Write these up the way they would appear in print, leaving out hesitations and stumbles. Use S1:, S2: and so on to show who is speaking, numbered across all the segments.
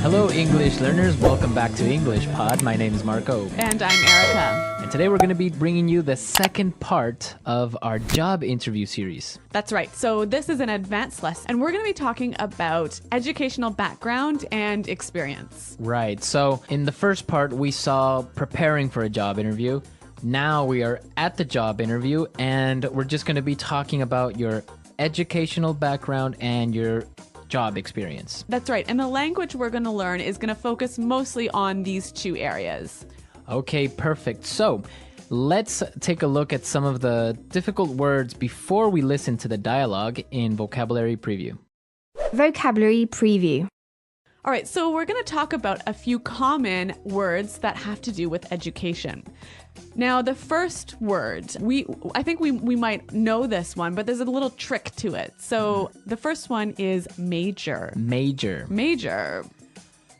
S1: Hello, English learners. Welcome back to English Pod. My name is Marco.
S2: And I'm Erica.
S1: And today we're going to be bringing you the second part of our job interview series.
S2: That's right. So this is an advanced lesson, and we're going to be talking about educational background and experience.
S1: Right. So in the first part, we saw preparing for a job interview. Now we are at the job interview, and we're just going to be talking about your educational background and your job experience.
S2: That's right. And the language we're going to learn is going to focus mostly on these two areas.
S1: Okay, perfect. So let's take a look at some of the difficult words before we listen to the dialogue in Vocabulary Preview.
S3: Vocabulary Preview.
S2: All right, so we're going to talk about a few common words that have to do with education. Now, the first word, I think we might know this one, but there's a little trick to it. So the first one is major.
S1: Major.
S2: Major.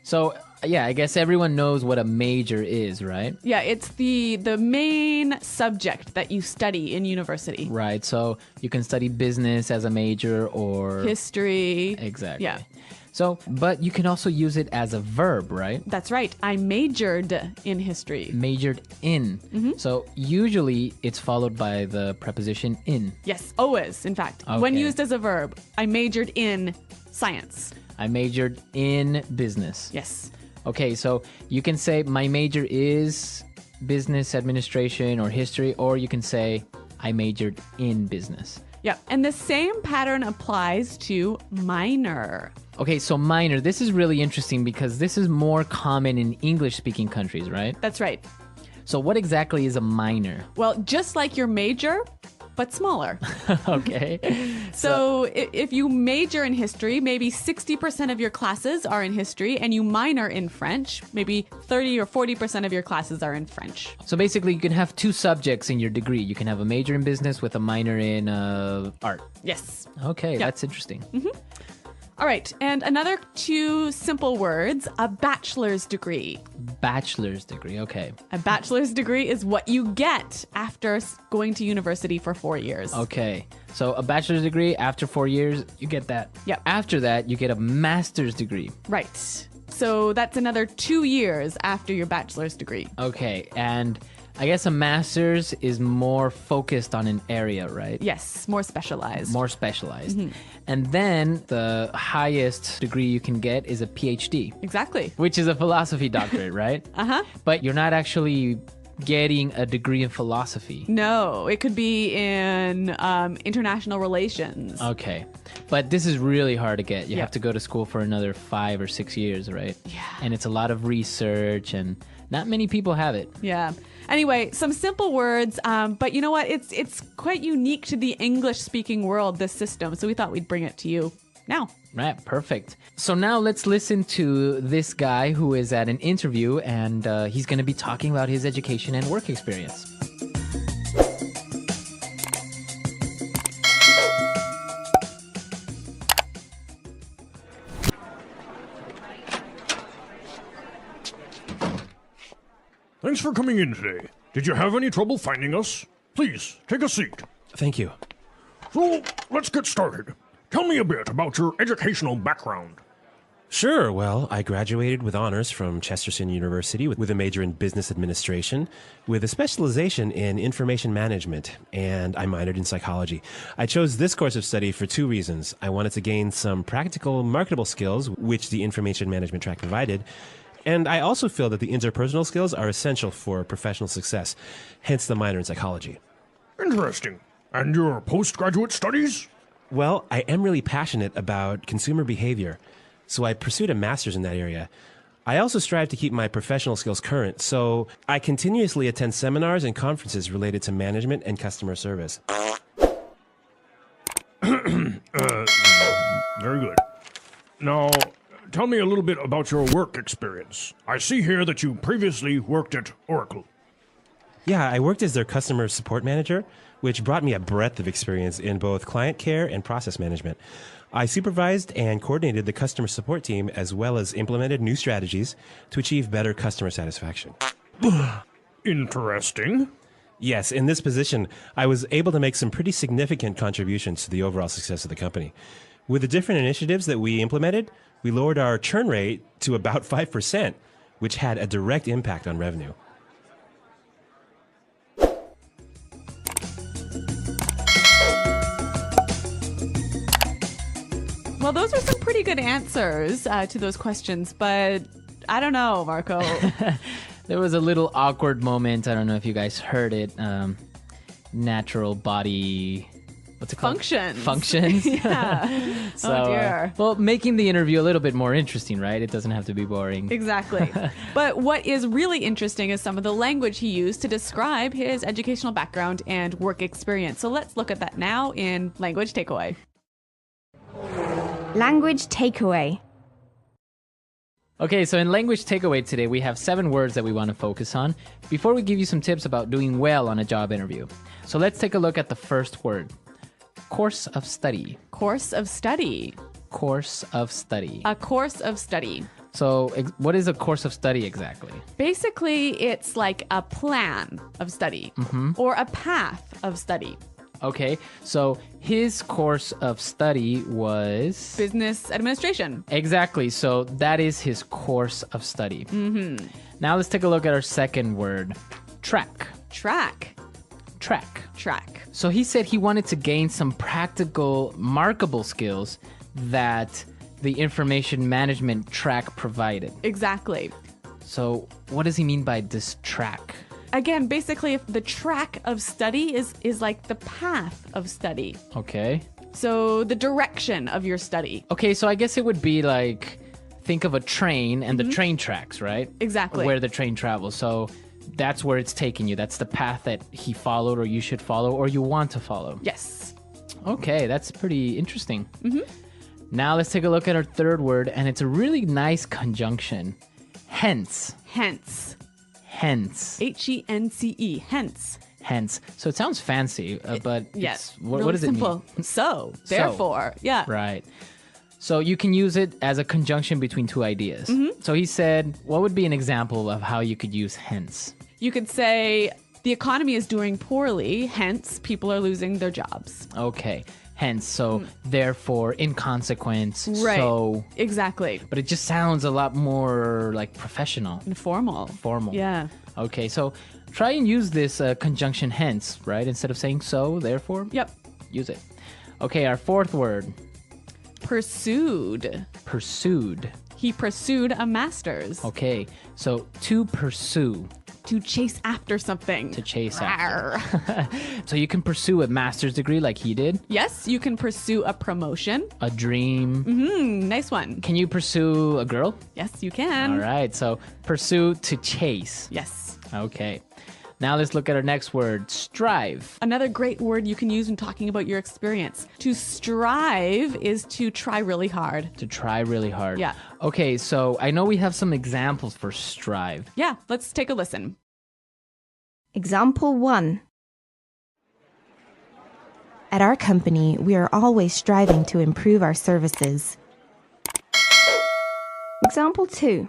S1: So, yeah, I guess everyone knows what a major is, right?
S2: Yeah, it's the main subject that you study in university.
S1: Right, so you can study business as a major or...
S2: History.
S1: Exactly.
S2: Yeah.
S1: So, but you can also use it as a verb, right?
S2: That's right. I majored in history.
S1: Majored in. So usually it's followed by the preposition in.
S2: Yes, always, in fact.
S1: Okay.
S2: When used as a verb, I majored in science.
S1: I majored in business.
S2: Yes.
S1: Okay, so you can say my major is business administration or history, or you can say I majored in business.
S2: Yep. And the same pattern applies to minor.
S1: Okay, so minor, this is really interesting because this is more common in English-speaking countries, right?
S2: That's right.
S1: So what exactly is a minor?
S2: Well, just like your major, but smaller.
S1: Okay.
S2: So if you major in history, maybe 60% of your classes are in history, and you minor in French, maybe 30 or 40% of your classes are in French.
S1: So basically, you can have two subjects in your degree. You can have a major in business with a minor in art.
S2: Yes.
S1: Okay, that's interesting.
S2: All right. And another two simple words, a bachelor's degree.
S1: Bachelor's degree, okay.
S2: A bachelor's degree is what you get after going to university for 4 years.
S1: Okay, so a bachelor's degree, after 4 years, you get that.
S2: Yep.
S1: After that, you get a master's degree.
S2: Right. So that's another 2 years after your bachelor's degree.
S1: Okay, and I guess a master's is more focused on an area, right?
S2: Yes, more specialized.
S1: More specialized. And then the highest degree you can get is a PhD.
S2: Exactly.
S1: Which is a philosophy doctorate, right? But you're not actually getting a degree in philosophy.
S2: No, it could be in international relations.
S1: Okay. But this is really hard to get. You have to go to school for another 5 or 6 years, right?
S2: Yeah.
S1: And it's a lot of research, and not many people have it.
S2: Yeah. Anyway, some simple words, but you know what? It's quite unique to the English-speaking world, this system, so we thought we'd bring it to you now.
S1: Right, perfect. So now let's listen to this guy who is at an interview, and he's going to be talking about his education and work experience.
S4: Thanks for coming in today. Did you have any trouble finding us? Please, take a seat.
S5: Thank you.
S4: So, let's get started. Tell me a bit about your educational background.
S5: Sure. Well, I graduated with honors from Chesterton University with a major in business administration, with a specialization in information management, and I minored in psychology. I chose this course of study for 2 reasons. I wanted to gain some practical, marketable skills, which the information management track provided, and I also feel that the interpersonal skills are essential for professional success, hence the minor in psychology.
S4: Interesting. And your postgraduate studies?
S5: Well, I am really passionate about consumer behavior, so I pursued a master's in that area. I also strive to keep my professional skills current, so I continuously attend seminars and conferences related to management and customer service.
S4: Very good. Now, tell me a little bit about your work experience. I see here that you previously worked at Oracle.
S5: Yeah, I worked as their customer support manager, which brought me a breadth of experience in both client care and process management. I supervised and coordinated the customer support team as well as implemented new strategies to achieve better customer satisfaction.
S4: Interesting.
S5: Yes, in this position, I was able to make some pretty significant contributions to the overall success of the company. With the different initiatives that we implemented, we lowered our churn rate to about 5%, which had a direct impact on revenue.
S2: Well, those are some pretty good answers to those questions, but I don't know, Marco.
S1: There was a little awkward moment. I don't know if you guys heard it. Natural body... What's it called? Functions.
S2: Yeah.
S1: So,
S2: oh, dear.
S1: Well, making the interview a little bit more interesting, right? It doesn't have to be boring.
S2: Exactly. But what is really interesting is some of the language he used to describe his educational background and work experience. So let's look at that now in Language Takeaway.
S3: Language takeaway.
S1: Okay, so in Language Takeaway today, we have 7 words that we want to focus on before we give you some tips about doing well on a job interview. So let's take a look at the first word. Course of study.
S2: Course of study.
S1: Course of study.
S2: A course of study.
S1: So what is a course of study exactly?
S2: Basically, it's like a plan of study or a path of study.
S1: Okay, so his course of study was...
S2: Business administration.
S1: Exactly, so that is his course of study. Mm-hmm. Now let's take a look at our second word. Track.
S2: Track.
S1: Track.
S2: Track.
S1: So he said he wanted to gain some practical, markable skills that the information management track provided.
S2: Exactly.
S1: So what does he mean by this track?
S2: Again, basically, if the track of study is like the path of study.
S1: Okay.
S2: So the direction of your study.
S1: Okay, so I guess it would be like, think of a train and the train tracks, right?
S2: Exactly.
S1: Where the train travels. So that's where it's taking you. That's the path that he followed or you should follow or you want to follow.
S2: Yes.
S1: Okay, that's pretty interesting. Now let's take a look at our third word, and it's a really nice conjunction. Hence.
S2: Hence.
S1: Hence.
S2: H-E-N-C-E. Hence.
S1: Hence. So it sounds fancy, but
S2: Yes.
S1: what
S2: Really
S1: does it
S2: simple.
S1: mean?
S2: So. Therefore. Yeah.
S1: Right. So you can use it as a conjunction between two ideas. So he said, what would be an example of how you could use hence?
S2: You could say the economy is doing poorly, hence people are losing their jobs.
S1: Okay. Hence. So therefore, in consequence.
S2: Right.
S1: So.
S2: Exactly.
S1: But it just sounds a lot more like professional.
S2: Formal.
S1: Formal.
S2: Yeah.
S1: Okay. So try and use this conjunction hence, right? Instead of saying so, therefore.
S2: Yep.
S1: Use it. Okay. Our fourth word.
S2: Pursued.
S1: Pursued.
S2: He pursued a master's.
S1: Okay. So to pursue.
S2: To chase after something.
S1: To chase
S2: Rawr.
S1: after. So you can pursue a master's degree like he did.
S2: Yes, you can pursue a promotion.
S1: A dream.
S2: Nice one.
S1: Can you pursue a girl?
S2: Yes, you can.
S1: All right. So pursue to chase.
S2: Yes.
S1: Okay. Now let's look at our next word. Strive.
S2: Another great word you can use when talking about your experience. To strive is to try really hard.
S1: To try really hard.
S2: Yeah.
S1: Okay. So I know we have some examples for strive.
S2: Yeah, let's take a listen.
S3: Example 1. At our company, we are always striving to improve our services. Example 2.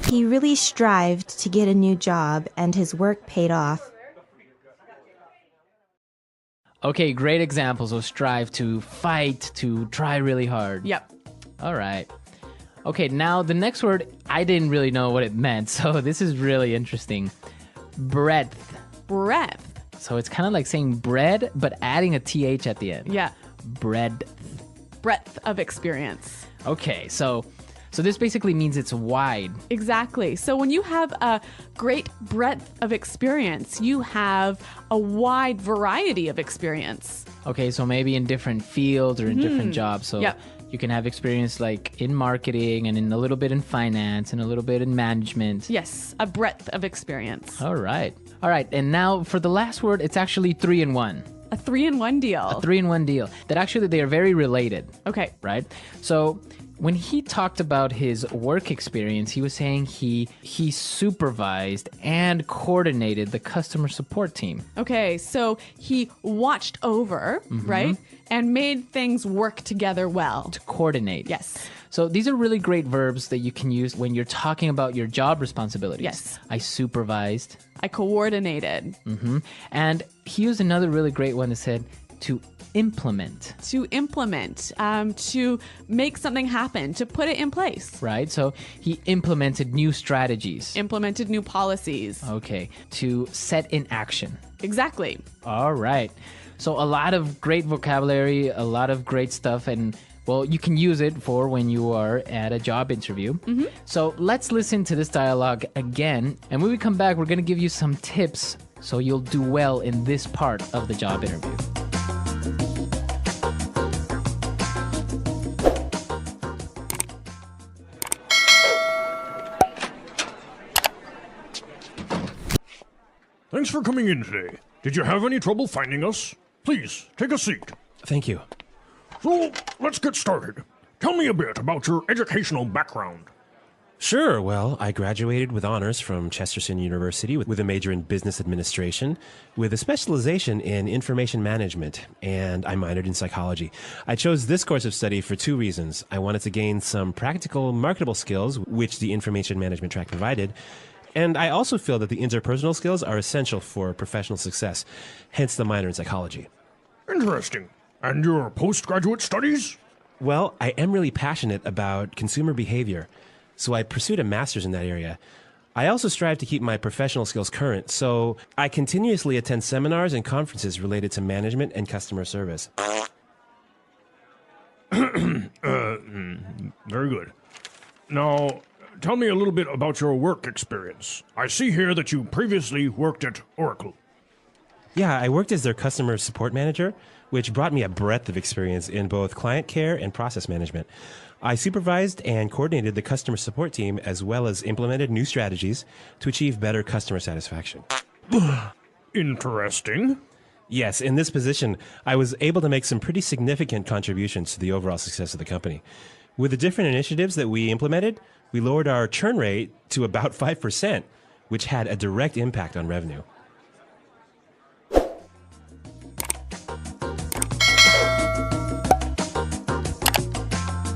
S3: He really strived to get a new job and his work paid off.
S1: Okay, great examples of strive, to fight, to try really hard.
S2: Yep.
S1: All right. Okay, now the next word, I didn't really know what it meant, so this is really interesting. Breadth.
S2: Breadth.
S1: So it's kind of like saying bread, but adding a TH at the end.
S2: Yeah.
S1: Breadth.
S2: Breadth of experience.
S1: Okay, so this basically means it's wide.
S2: Exactly. So when you have a great breadth of experience, you have a wide variety of experience.
S1: Okay, so maybe in different fields or in different jobs. So
S2: Yep.
S1: you can have experience like in marketing and in a little bit in finance and a little bit in management.
S2: Yes, a breadth of experience.
S1: All right. All right, and now for the last word, it's actually 3-in-1.
S2: A 3-in-1 deal.
S1: A 3-in-1 deal. That actually they are very related.
S2: Okay.
S1: Right? So when he talked about his work experience, he was saying he supervised and coordinated the customer support team.
S2: Okay, so he watched over, right? And made things work together well.
S1: To coordinate.
S2: Yes.
S1: So these are really great verbs that you can use when you're talking about your job responsibilities.
S2: Yes.
S1: I supervised.
S2: I coordinated.
S1: And he used another really great one that said to implement.
S2: To implement, to make something happen, to put it in place.
S1: Right? So he implemented new strategies.
S2: Implemented new policies.
S1: Okay. To set in action.
S2: Exactly.
S1: All right. So a lot of great vocabulary, a lot of great stuff, and well, you can use it for when you are at a job interview. So let's listen to this dialogue again. And when we come back, we're going to give you some tips so you'll do well in this part of the job interview.
S4: Thanks for coming in today. Did you have any trouble finding us? Please, take a seat.
S5: Thank you.
S4: So, let's get started. Tell me a bit about your educational background.
S5: Sure. Well, I graduated with honors from Chesterton University with a major in business administration, with a specialization in information management, and I minored in psychology. I chose this course of study for two reasons. I wanted to gain some practical, marketable skills, which the information management track provided, and I also feel that the interpersonal skills are essential for professional success, hence the minor in psychology.
S4: Interesting. And your postgraduate studies?
S5: Well, I am really passionate about consumer behavior, so I pursued a master's in that area. I also strive to keep my professional skills current, so I continuously attend seminars and conferences related to management and customer service.
S4: Very good. Now, tell me a little bit about your work experience. I see here that you previously worked at Oracle.
S5: Yeah, I worked as their customer support manager, which brought me a breadth of experience in both client care and process management. I supervised and coordinated the customer support team as well as implemented new strategies to achieve better customer satisfaction.
S4: Interesting.
S5: Yes, in this position, I was able to make some pretty significant contributions to the overall success of the company. With the different initiatives that we implemented, we lowered our churn rate to about 5%, which had a direct impact on revenue.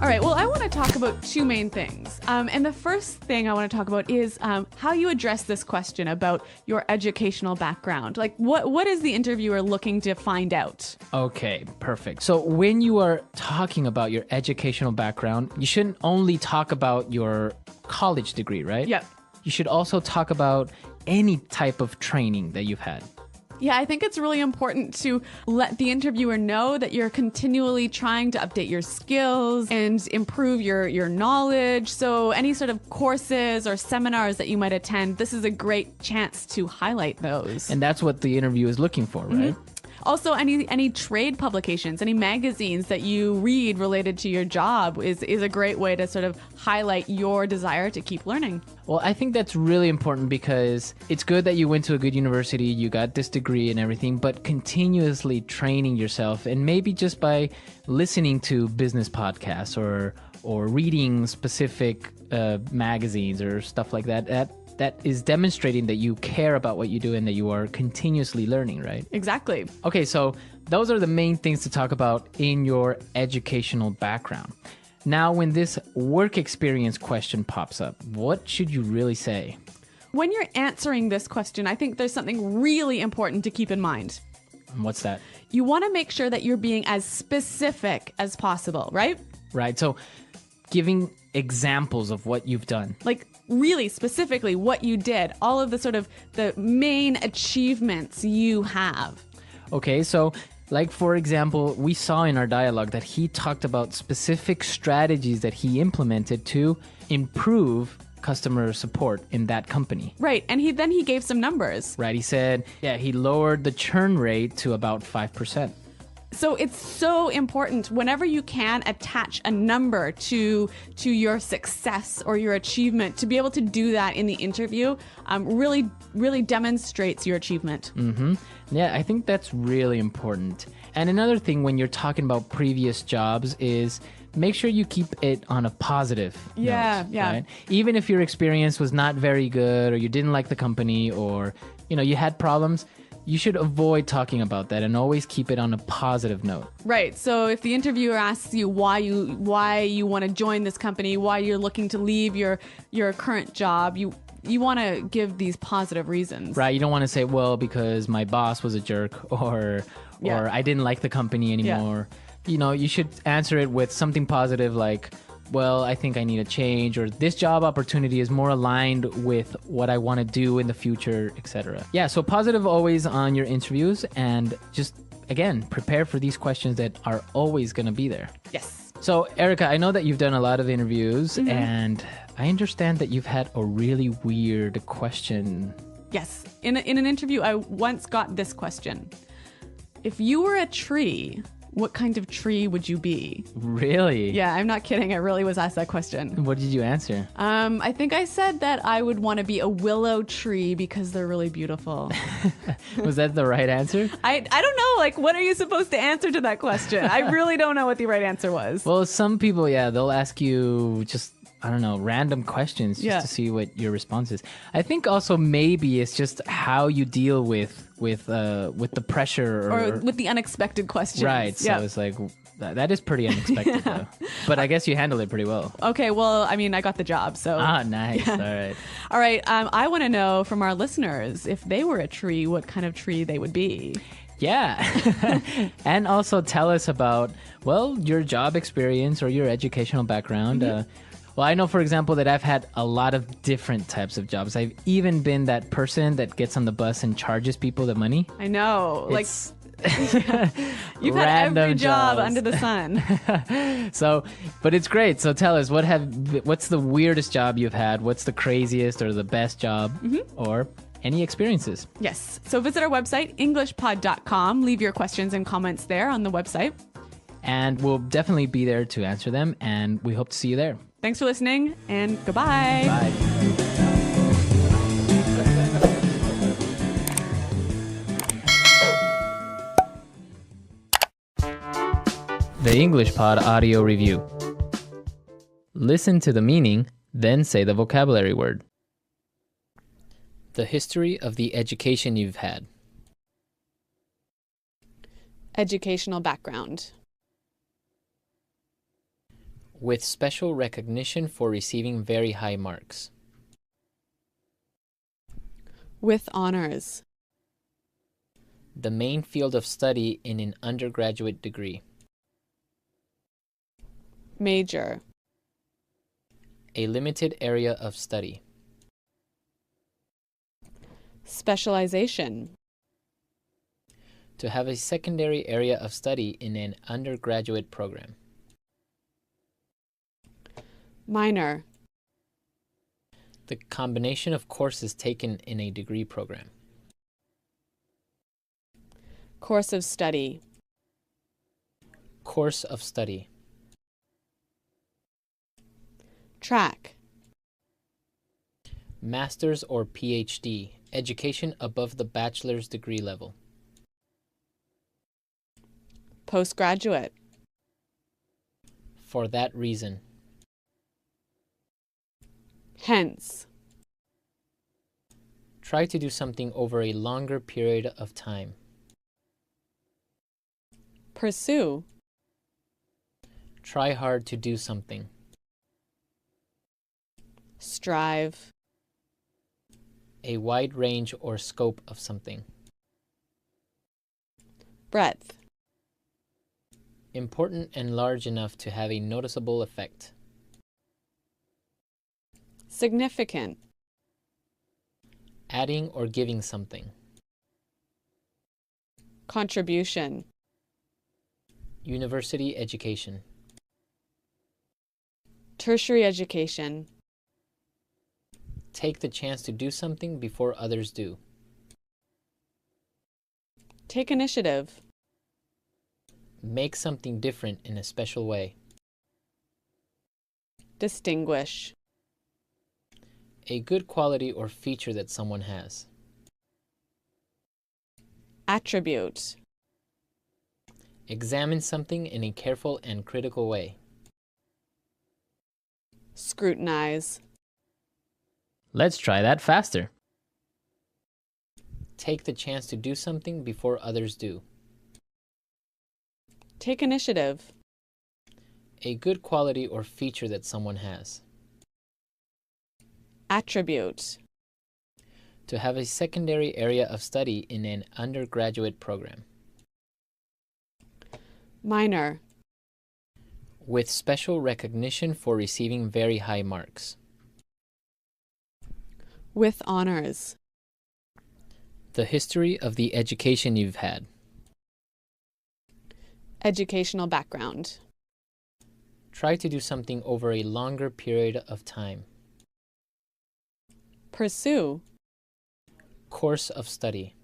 S2: All right, well, I want to talk about two main things. And the first thing I want to talk about is how you address this question about your educational background. Like, what is the interviewer looking to find out?
S1: Okay, perfect. So when you are talking about your educational background, you shouldn't only talk about your college degree, right?
S2: Yep.
S1: You should also talk about any type of training that you've had.
S2: Yeah, I think it's really important to let the interviewer know that you're continually trying to update your skills and improve your knowledge. So any sort of courses or seminars that you might attend, this is a great chance to highlight those.
S1: And that's what the interview is looking for, right?
S2: Also, any trade publications, any magazines that you read related to your job is a great way to sort of highlight your desire to keep learning.
S1: Well, I think that's really important because it's good that you went to a good university, you got this degree and everything, but continuously training yourself, and maybe just by listening to business podcasts or reading specific magazines or stuff like that, that is demonstrating that you care about what you do and that you are continuously learning, right?
S2: Exactly.
S1: Okay, so those are the main things to talk about in your educational background. Now, when this work experience question pops up, what should you really say?
S2: When you're answering this question, I think there's something really important to keep in mind.
S1: What's that?
S2: You want to make sure that you're being as specific as possible, right?
S1: Right, so giving examples of what you've done.
S2: Like really specifically what you did, all of the sort of the main achievements you have.
S1: Okay, so like for example, we saw in our dialogue that he talked about specific strategies that he implemented to improve customer support in that company.
S2: Right, and he gave some numbers.
S1: Right, he said, yeah, he lowered the churn rate to about 5%.
S2: So it's so important whenever you can attach a number to your success or your achievement, to be able to do that in the interview really demonstrates your achievement.
S1: Yeah, I think that's really important. And another thing when you're talking about previous jobs is make sure you keep it on a positive note, right? Even if your experience was not very good or you didn't like the company or you had problems, you should avoid talking about that and always keep it on a positive note.
S2: Right. So if the interviewer asks you why you want to join this company, why you're looking to leave your current job, you want to give these positive reasons.
S1: Right. You don't want to say, well, because my boss was a jerk or
S2: Yeah.
S1: or I didn't like the company anymore. You should answer it with something positive like, well, I think I need a change, or this job opportunity is more aligned with what I want to do in the future, etc. Yeah, so positive always on your interviews, and just, again, prepare for these questions that are always going to be there.
S2: Yes.
S1: So, Erica, I know that you've done a lot of interviews, and I understand that you've had a really weird question.
S2: Yes. In an interview, I once got this question. If you were a tree, what kind of tree would you be?
S1: Really?
S2: Yeah, I'm not kidding. I really was asked that question.
S1: What did you answer?
S2: I think I said that I would want to be a willow tree because they're really beautiful.
S1: Was that the right answer?
S2: I don't know. Like, what are you supposed to answer to that question? I really don't know what the right answer was.
S1: Well, some people, they'll ask you just, I don't know, random questions just to see what your response is. I think also maybe it's just how you deal with the pressure
S2: or with the unexpected questions.
S1: Right. So it's like that is pretty unexpected though. But I guess you handled it pretty well.
S2: Okay. Well, I mean, I got the job. So
S1: nice. Yeah. All right.
S2: All right. I want to know from our listeners if they were a tree, what kind of tree they would be.
S1: Yeah. And also tell us about, well, your job experience or your educational background. Well, I know, for example, that I've had a lot of different types of jobs. I've even been that person that gets on the bus and charges people the money.
S2: I know.
S1: It's
S2: you've had every job
S1: jobs.
S2: under the sun.
S1: So, but it's great. So tell us, what's the weirdest job you've had? What's the craziest or the best job? Or any experiences?
S2: Yes. So visit our website, englishpod.com. Leave your questions and comments there on the website.
S1: And we'll definitely be there to answer them. And we hope to see you there.
S2: Thanks for listening, and goodbye.
S1: Bye. The English Pod Audio Review. Listen to the meaning, then say the vocabulary word. The history of the education you've had.
S2: Educational background.
S1: With special recognition for receiving very high marks.
S2: With honors.
S1: The main field of study in an undergraduate degree.
S2: Major.
S1: A limited area of study.
S2: Specialization.
S1: To have a secondary area of study in an undergraduate program.
S2: Minor.
S1: The combination of courses taken in a degree program.
S2: Course of study.
S1: Course of study.
S2: Track.
S1: Master's or PhD, education above the bachelor's degree level.
S2: Postgraduate.
S1: For that reason.
S2: Hence.
S1: Try to do something over a longer period of time.
S2: Pursue.
S1: Try hard to do something.
S2: Strive.
S1: A wide range or scope of something.
S2: Breadth.
S1: Important and large enough to have a noticeable effect.
S2: Significant.
S1: Adding or giving something.
S2: Contribution.
S1: University education.
S2: Tertiary education.
S1: Take the chance to do something before others do.
S2: Take initiative.
S1: Make something different in a special way.
S2: Distinguish.
S1: A good quality or feature that someone has.
S2: Attribute.
S1: Examine something in a careful and critical way.
S2: Scrutinize.
S1: Let's try that faster. Take the chance to do something before others do.
S2: Take initiative.
S1: A good quality or feature that someone has.
S2: Attribute.
S1: To have a secondary area of study in an undergraduate program.
S2: Minor.
S1: With special recognition for receiving very high marks.
S2: With honors.
S1: The history of the education you've had.
S2: Educational background.
S1: Try to do something over a longer period of time.
S2: Pursue.
S1: Course of study.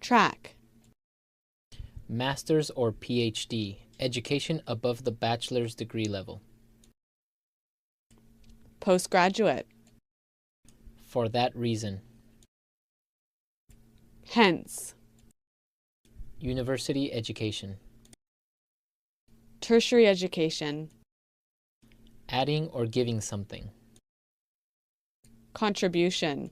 S2: Track.
S1: Master's or PhD, education above the bachelor's degree level.
S2: Postgraduate.
S1: For that reason.
S2: Hence.
S1: University education.
S2: Tertiary education.
S1: Adding or giving something.
S2: Contribution.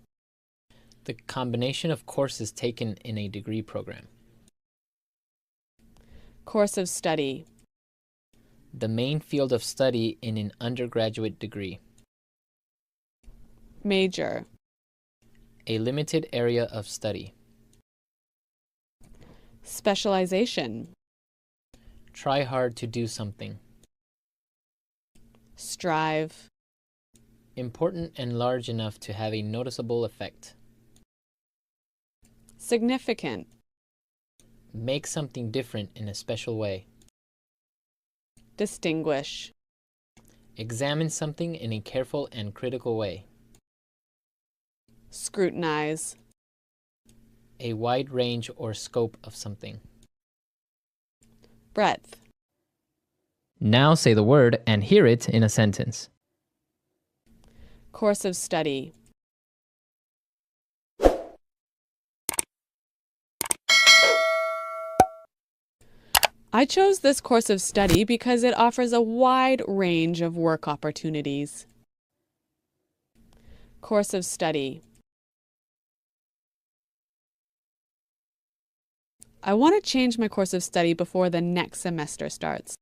S1: The combination of courses taken in a degree program.
S2: Course of study.
S1: The main field of study in an undergraduate degree.
S2: Major.
S1: A limited area of study.
S2: Specialization.
S1: Try hard to do something.
S2: Strive.
S1: Important and large enough to have a noticeable effect.
S2: Significant.
S1: Make something different in a special way.
S2: Distinguish.
S1: Examine something in a careful and critical way.
S2: Scrutinize.
S1: A wide range or scope of something.
S2: Breadth.
S1: Now say the word and hear it in a sentence.
S2: Course of study. I chose this course of study because it offers a wide range of work opportunities. Course of study. I want to change my course of study before the next semester starts.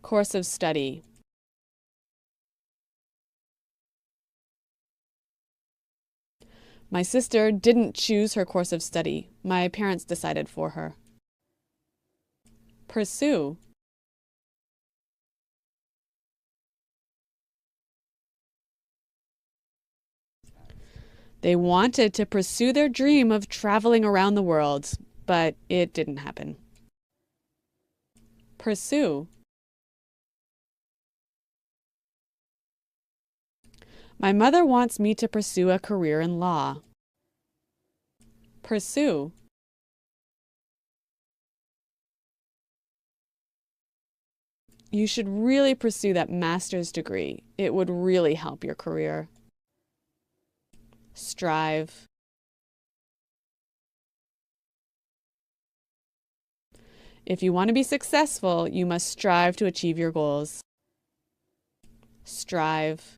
S2: Course of study. My sister didn't choose her course of study. My parents decided for her. Pursue. They wanted to pursue their dream of traveling around the world, but it didn't happen. Pursue. My mother wants me to pursue a career in law. Pursue. You should really pursue that master's degree. It would really help your career. Strive. If you want to be successful, you must strive to achieve your goals. Strive.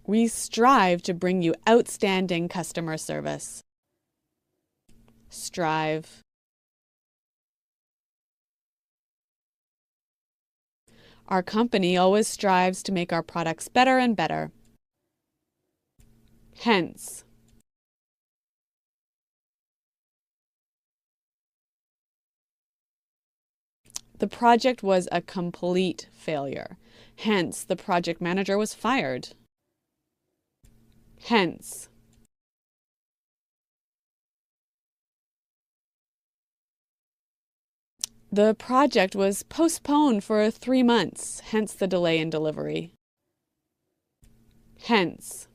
S2: We strive to bring you outstanding customer service. Strive. Our company always strives to make our products better and better. Hence. The project was a complete failure. Hence, the project manager was fired. Hence. The project was postponed for 3 months, hence the delay in delivery. Hence.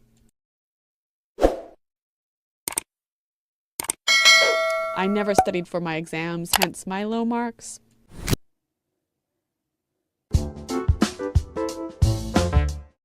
S2: I never studied for my exams, hence my low marks.